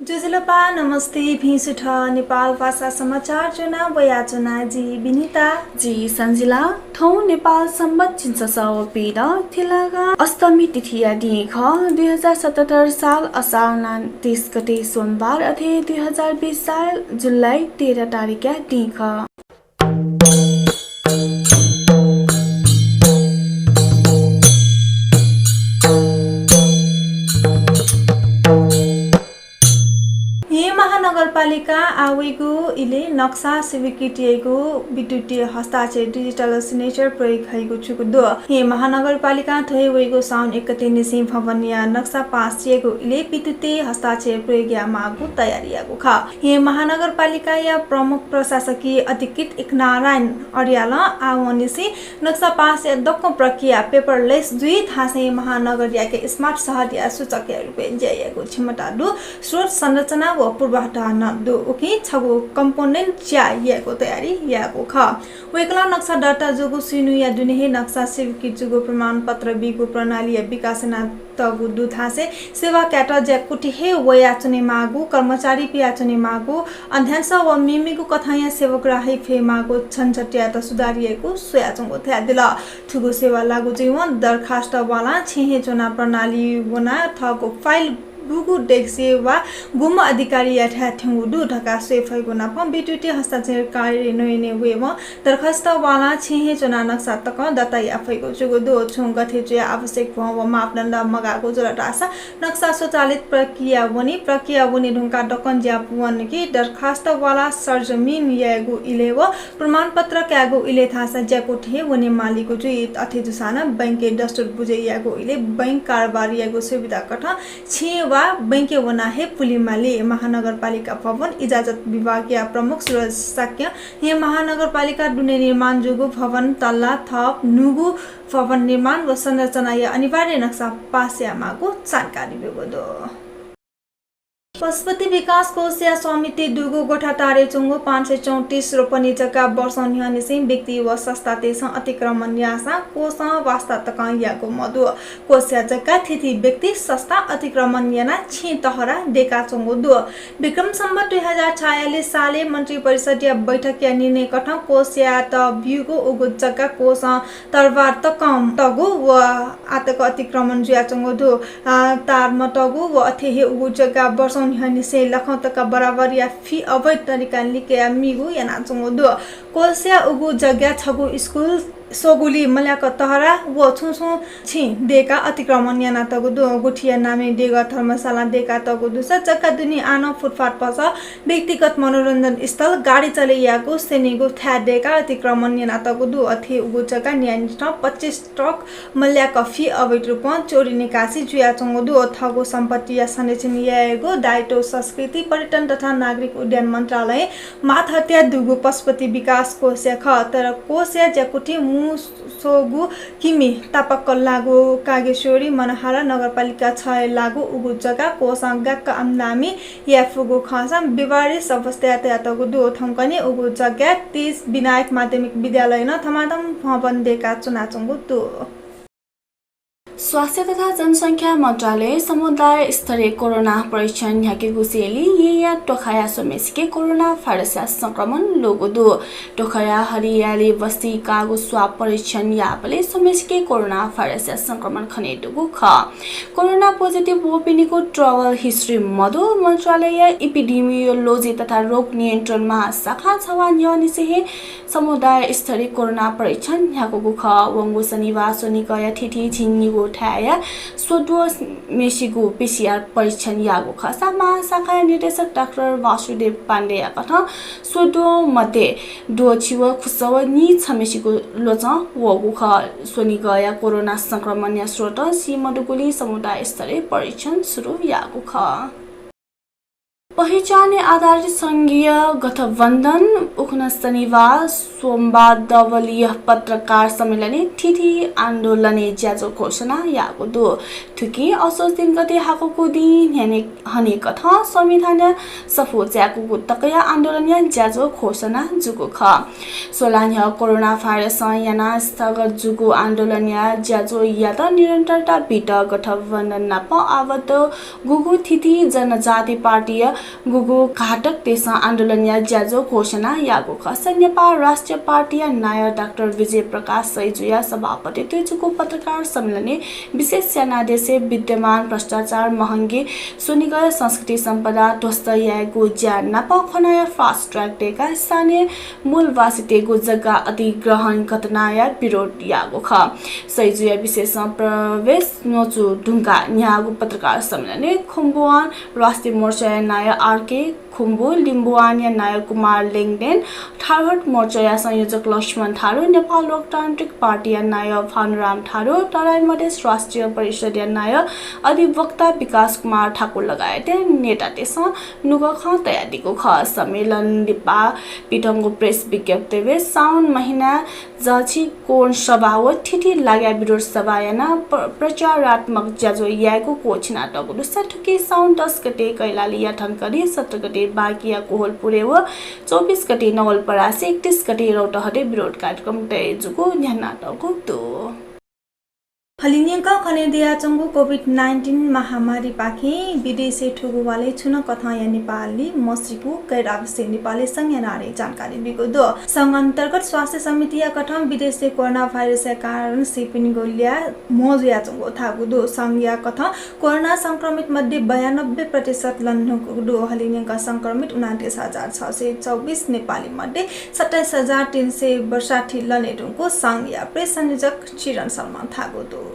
जुजुलपा नमस्ते भिसुठ नेपाल भाषा समाचार जना बयाचना जी विनिता जी सन्जिला ठौ नेपाल सम्बत चिन्ससाव पीड थिलागा अष्टमी तिथिया दिख 2077 साल असार 30 गते सोमबार अथे 2020 साल जुलाई 13 तारिक दिख महानगरपालिका आवेगो इले नक्सा स्वीकृतिको विद्युतीय हस्ताक्षर डिजिटल सिग्नेचर प्रयोग भएको छु दो हे महानगरपालिका थोय वेगो साउन 1 गते निसी भवनिया नक्सा पास चेको इले विद्युतीय हस्ताक्षर प्रयोग या मागु तयारीको ख हे महानगरपालिका या प्रमुख प्रशासकीय अधिकृत एक नारायण अर्याल आवनिसी नक्सा पास या दक्क प्रक्रिया पेपरलेस दुई थासे महानगर या के स्मार्ट शहर या सूचक रुपे ज्याएको क्षमता दु स्रोत संरचना व पूर्वाधार दो ओके छगो कंपोनेंट चाहिएको तयारी याको ख वेकला नक्सा दर्ता जोगो सिनु या दुनेहे नक्सा स्वीकृत जोगो प्रमाण पत्र बिगो प्रणाली या विकासना तगु दुथासे सेवा क्याटा ज्याकुटी हे वयाचने मागु कर्मचारी पियाचने मागु अध्यक्ष व मिमिगु कथाया सेवग्राही फे मागु छनछटिया त सुधारिएको सोयाचंगो थ्या दिल थुगु सेवा लागु जीवन दरखास्त वाला छेहे चुना प्रणाली वना थगो फाइल बुगु डेक्से वा गुम अधिकारी या ठ्याठ्याङ्गु दु ढका सेफैगु नाप विद्युतीय हस्ताक्षर कार्य नयने वेम दरखास्त वाला छेहे चुना नक्सा तक दता याफैगु जुगु दु छु गथे जे आवश्यक व मापदण्ड मगाको जलटासा नक्सा स्वचालित प्रक्रिया वनी ढुंका डकन ज्यापुवन कि दरखास्त वाला सरजमिन यागु इलेव प्रमाण पत्र क्यागु इले थासा ज्याको ठे वनी मालिकको जुइत अथे जुसाना बैंक दस्तुर बुझे यागु इले बैंक कारोबार यागु सुविधा कठ छे वा बैंक वना हे पुलिमाले महानगरपालिका भवन इजाजत विभागीय प्रमुख सुरज साक्य हे महानगरपालिका दुने निर्माण जुगु भवन तल्ला थप नुगु भवन निर्माण व संरचना या अनिवार्य नक्सा पास्या मागु जानकारी बेगदो पशुपति विकास कोष या समिति दुगो गोठा तारे चुंगो 534 रोपनी जग्गा वर्षौं निसिम व्यक्ति व संस्था तेस अतिक्रमण यासा कोष वास्ता तक याको मधु कोष या जग्गा थिथि व्यक्ति संस्था अतिक्रमण याना छी तहरा देका चुंगो दु विक्रम सम्वत 2046 साले मन्त्री परिषद या बैठक या निर्णय कठ कोष या त भ्युगो उगो जग्गा कोष तरवार तकम तगु व आतक अतिक्रमण जुया चुंगो दु तारमा तगु व अथेहे उगो जग्गा वर्षौं निसे लखौ तक बराबर या फी अवैध तरिका लिके मिगु या नाचुंगो दु कोलसिया उगु जग्गा छगु स्कुल सोगुली मल्याक तहरा व छुछु छि देका अतिक्रमण याना तगु दु गुठिया नामे देगा धर्मशाला देका तगु दु जग्गा दुनी आनो फुटपाथ पस व्यक्तिगत मनोरञ्जन स्थल गाडी चले याको सेनेगु थ्या देका अतिक्रमण याना तगु दु अथे उगु जग्गा न्यानिष्ठ 25 ट्रक मल्याक फी अवैध रूपमा चोरी निकासी जुया चंगु दु थगु सम्पत्ति या संरक्षण यागो दायित्व संस्कृति पर्यटन तथा नागरिक उड्डयन मन्त्रालय माथहत्या दुगु पशुपति विकास कोष ख तर कोष या ज्याकुटी सोगु किमी तापक्क लागु कागेश्वरी मनहारा नगरपालिका 6 लागु उगु जग्गा कोसंगाक आमदामी या फुगु खसा बिवारिस अवस्था यातायातगु दु थंकने उगु जग्गा 30 विनायक माध्यमिक विद्यालय न थमादम भवन देका चुनाचंगु दु स्वास्थ्य तथा जनसंख्या मन्त्रालय समुदाय स्तरीय कोरोना परीक्षण याके गुसेली या टोखाया सोमेसके कोरोना भाइरस संक्रमण लोगो दु टोखाया हरियाली बस्ती कागो स्वाब परीक्षण यापले सोमेसके कोरोना भाइरस संक्रमण खने दुगु ख कोरोना पोजिटिभ ओपिनीको ट्राभल हिस्ट्री मधु मन्त्रालय एपिडेमियोलोजी तथा रोग नियन्त्रण महाशाखा छवान यनिसे समुदाय स्तरीय कोरोना परीक्षण याको ख वंगु शनिबार सोनिकया थिथि छिन्निगो ठ्याया सोडो मेसिगु पीसीआर परीक्षण यागो खसा महाशाखा निर्देशक डाक्टर वासुदेव पाण्डे कथा सोडो मध्ये दो छिव खुसव नि छमेसिगु लोच वगु ख सोनि गया कोरोना संक्रमण या स्रोत सी मडुकुली समुदाय स्तरीय परीक्षण सुरु यागो ख पहिचान आधारित संघीय गठबन्धन उख्न शनिबार सोमबार दलीय पत्रकार सम्मेलन ठिठी आन्दोलने ज्याजो घोषणा यागो दो थुकी असोज दिन गते हाको दिन हने कथा संविधान सफो ज्याको तकया आन्दोलन ज्याजो घोषणा जुगो ख सोलान्य कोरोना भाइरस याना स्थगत जुगो आन्दोलन ज्याजो या त निरन्तरता बिट गठबन्धन नाप आवत गुगु थिति जनजाति पार्टी गुगु घाटक देश आन्दोलन ज्याजो घोषणा यागो खस नेपाल राष्ट्रिय पार्टी नायक डाक्टर विजय प्रकाश सैजुया सभापति तेजुको पत्रकार सम्मेलन विशेष सेनादेशे विद्यमान भ्रष्टाचार महँगी सुनिगय संस्कृति सम्पदा ध्वस्त यागो ज्या नाप खनाया फास्ट ट्र्याक डेका स्थानीय मूलवासी तेगो जग्गा अधिग्रहण घटनाया विरोध यागो ख सैजुया विशेष प्रवेश नोचु ढुङ्गा न्यागो पत्रकार सम्मेलन खुम्बुवान राष्ट्रिय मोर्चा नायक आरके खुम्बु लिम्बुवानिया नायक कुमार लेङदेन ठाडोट मोर्चा संयोजक लक्ष्मण थारू नेपाल लोकतान्त्रिक पार्टी नायक भानुराम थारू तराई मधेस राष्ट्रिय परिषद नायक अधिवक्ता विकास कुमार ठाकुर लगायत नेता त्यस नुगख तयारीको ख सम्मेलन लिपा पिठङ्गो प्रेस विज्ञप्ति साउन महिना जछि कोण सभा व ठिठी लाग्या विरोध सभा याना प्रचारात्मक ज्याजो याको कोछना टगुलु सठुकी साउन 10 गते कैलाली याठनकरी 17 गते बाकिया कोहलपुरे व 24 गते नवलपरासी 31 गते रौतहटे विरोध कार्यक्रम तयजुको न्यानाटको दो हलिनियका खनेदिया चंगु कोभिड-19 महामारी पाखे विदेशी ठुगुवाले छुन कथा या नेपाली मसिकु गैर आवश्यक नेपाली संघ नारे जानकारी बिगो दो संघ अन्तर्गत स्वास्थ्य समिति या कथम विदेशी कोरोना भाइरस के कारण सिपिन गोलिया मोजिया चंगु थागु दो संघ या कथा कोरोना संक्रमित मध्ये 92% लन्नुको दो हलिनियका संक्रमित 29624 नेपाली मध्ये 27362 लनेटुको संघ या प्रेस संयोजक चिरन सलमान थागु दो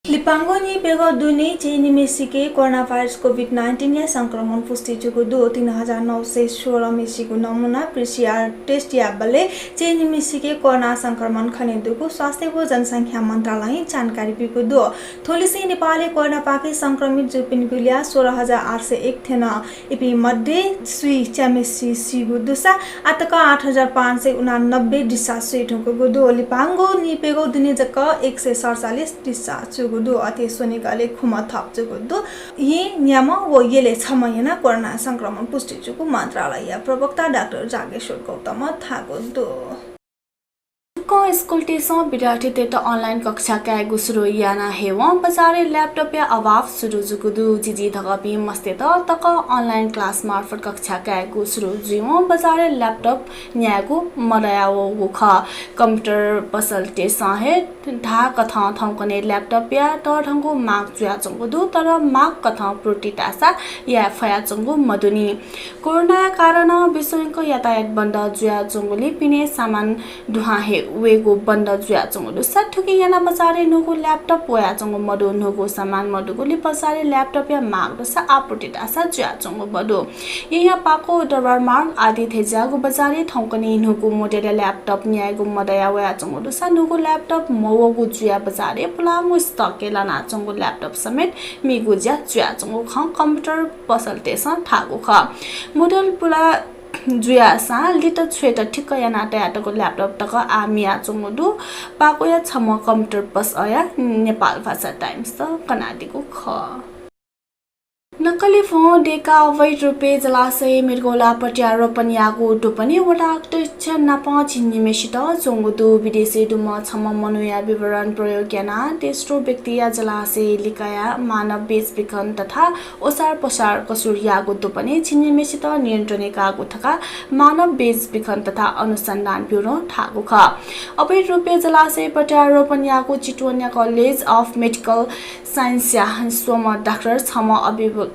लिपांगो नि पेगो दुनी चीनी मेसिके कोरोना भाइरस कोभिड-19 या संक्रमण पुष्टि जुगु दो 3916 मेसिको नमुना पीसीआर टेस्ट या बले चीनी मेसिके कोरोना संक्रमण खनेदुको स्वास्थ्य व जनसंख्या मन्त्रालय जानकारी बिगु दो थोलिसी नेपालले कोरोना पाके संक्रमित जुपिन गुलिया 16801 थेन इपि मध्ये सुई च्यामेसी सिगु दुसा आतका 8589 दिशा सुइठको गुदो लिपांगो नि पेगो दुनी जक 147 दिशा दो अति सोनिकाले खुमा थप जुगुदो यी नियम व येले 6 महिना कोरोना संक्रमण पुष्टि जुगु मन्त्रालय प्रवक्ता डाक्टर जागेश्वर गौतम थागो दो स्कूल टेसों विद्यार्थी तेत ऑनलाइन कक्षा का सुरु याना हेवं बजारे लैपटॉप या अभाव सुरु जुगुदु जिजी धगपी मस्ते तक ऑनलाइन क्लास मार्फत कक्षा का सुरु जुइमो बजारे लैपटॉप न्यागु मदयावो गुख कंप्यूटर पसल टेसा हे ढा कथा थंकने लैपटॉप या त ढंगु माग जुया चंगुदु तर माग कथा प्रोटिटासा या फया चंगु मदुनी कोरोना कारण विश्वको यातायात बन्द जुया चंगुली पिने सामान दुहा हे वेगो बन्द जुया चंगुलु सठुकी याना बजारे नुगु लैपटॉप वया चंगु मदु नुगु सामान मदुगुली बजारे लैपटॉप या माग दसा आपुटित आसा जुया चंगु बदु यया पाको दरबार मार्ग आदि थेजागु बजारे थौकनी नुगु मोडेल लैपटॉप न्यागु मदया वया चंगु दसा नुगु लैपटॉप मवगु जुया बजारे पुलामु स्टक केला ना चंगु लैपटॉप समेत मिगु जुया चंगु ख कंप्यूटर पसल तेसा थागु ख मोडल पुला जुया सा लिट छेट ठिक्क या नाटायाटको ल्यापटप तक आमिया चंगुदु पाको या छम कम्प्युटर पस अया नेपाल भाषा टाइम्स त कनाडीको ख नक्कली फोन डेका अवैध रूपे जलाशय मृगौला प्रत्यारोपण यागो टोपनी वटा अध्यक्ष नापा छिन्निमेसित चोंगुदु विदेशी दुम छम मनुया विवरण प्रयोग याना तेस्रो व्यक्ति या जलाशय लिकाया मानव बेच बिखन तथा ओसार पसार कसुर यागो टोपनी छिन्निमेसित नियन्त्रण कागो थका मानव बेच बिखन तथा अनुसन्धान ब्युरो ठागो ख अवैध रूपे जलाशय प्रत्यारोपण यागो Chitwan college of medical science या सोम डाक्टर छम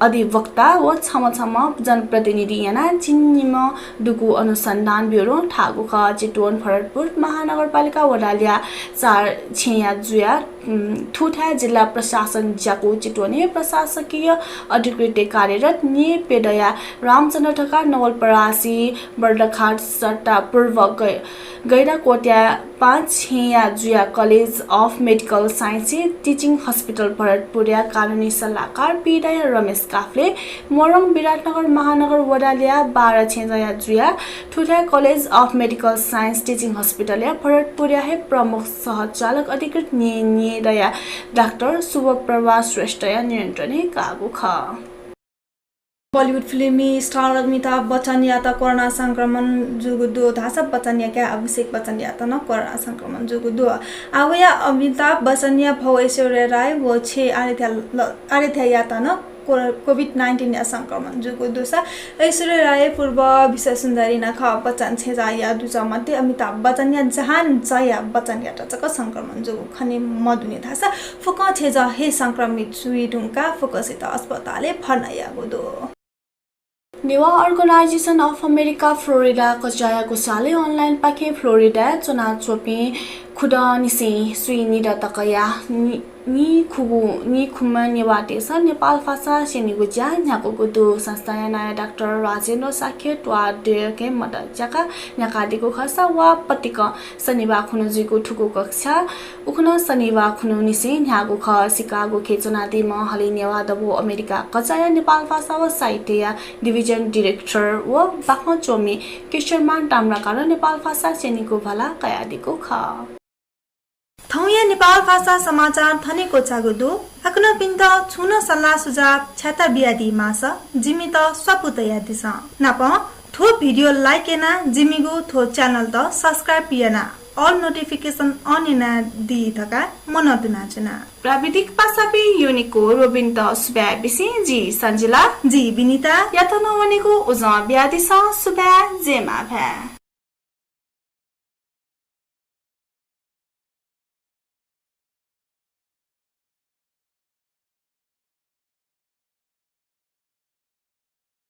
अधिवक्ता व छम जनप्रतिनिधि याना चिन्निम दुगु अनुसन्धान ब्युरो ठागु ख चितवन भरतपुर महानगरपालिका वडालिया 4 छिया जुया ठुठा जिल्ला प्रशासन ज्याको चितवने प्रशासकीय अधिकृत कार्यरत नि पेडया रामचन्द्र ढका नवलपरासी बर्दघाट सट्टा पूर्व गैराकोटिया 5 हिया जुया college of medical science teaching hospital भरतपुरिया कानुनी सल्लाहकार पेडया रमेश काफले मोरङ विराटनगर महानगर वडालिया 12 छेजया जुया ठुठा college of medical science teaching hospital या भरतपुरिया है प्रमुख सहचालक अधिकृत नियदया डाक्टर शुभप्रभा श्रेष्ठया नियन्त्रणै कागु ख बॉलीवुड फिल्मी स्टार अमिताभ बच्चन या त कोरोना संक्रमण जुगुदो धासा बच्चन या क्या अभिषेक बच्चन या त न कोरोना संक्रमण जुगुदो आवया अमिताभ बच्चन या भव ऐश्वर्या राय वो छे आरेथ्या या त न कोभिड-19 या संक्रमण जुगुदो सा ऐश्वर्या राय पूर्व विश्व सुन्दरी नख बच्चन छेजा या दुजा मध्ये अमिताभ बच्चन या जहान जया बच्चन या टचक संक्रमण जुगु खने मधुने धासा फुक छेजा हे संक्रमित सुइडुङका फुकसित अस्पतालले फर्नाया गुदो Newa organisation of America Florida कचाया कुसाले अनलाइन पाखे फ्लोरिडा चुना चोपी खुदा निसी सुइनी र तकया नि खुमा नेवाटेस नेपाल भाषा सेनिगु ज्या न्याको गुदु संस्था नयाँ डाक्टर राजेन्द्र साखेत वा डेके मदज्याका न्याकादिको खसा वा पतिक शनिबार खुनुजिको ठुको कक्षा उखन शनिबार खुनु निसी न्यागु ख सिकागो खेचनादि म हलि नेवा दबो अमेरिका कचाया नेपाल भाषा वा साहित्य डिभिजन डाइरेक्टर व बाख्न चोमी किशोरमान टाम्राकार नेपाल भाषा सेनिगु भला कयादिको ख थौया नेपाल भाषा समाचार थनेको चागुदो अक्न पिन्त छुन सल्लाह सुझाव छाता बियादी मास जिमी त स्वपुतया दिस नाप थो भिडियो लाइक एना जिमीगु थो च्यानल त सब्स्क्राइब पियना ऑल नोटिफिकेशन ऑन एना दी थका मन दुनाचना प्राविधिक पासापि युनिको रोबिन त सुब्या बिसी जी संजिला जी विनीता यातन वनेको उजा ब्यादिस सुब्या जेमा भ्या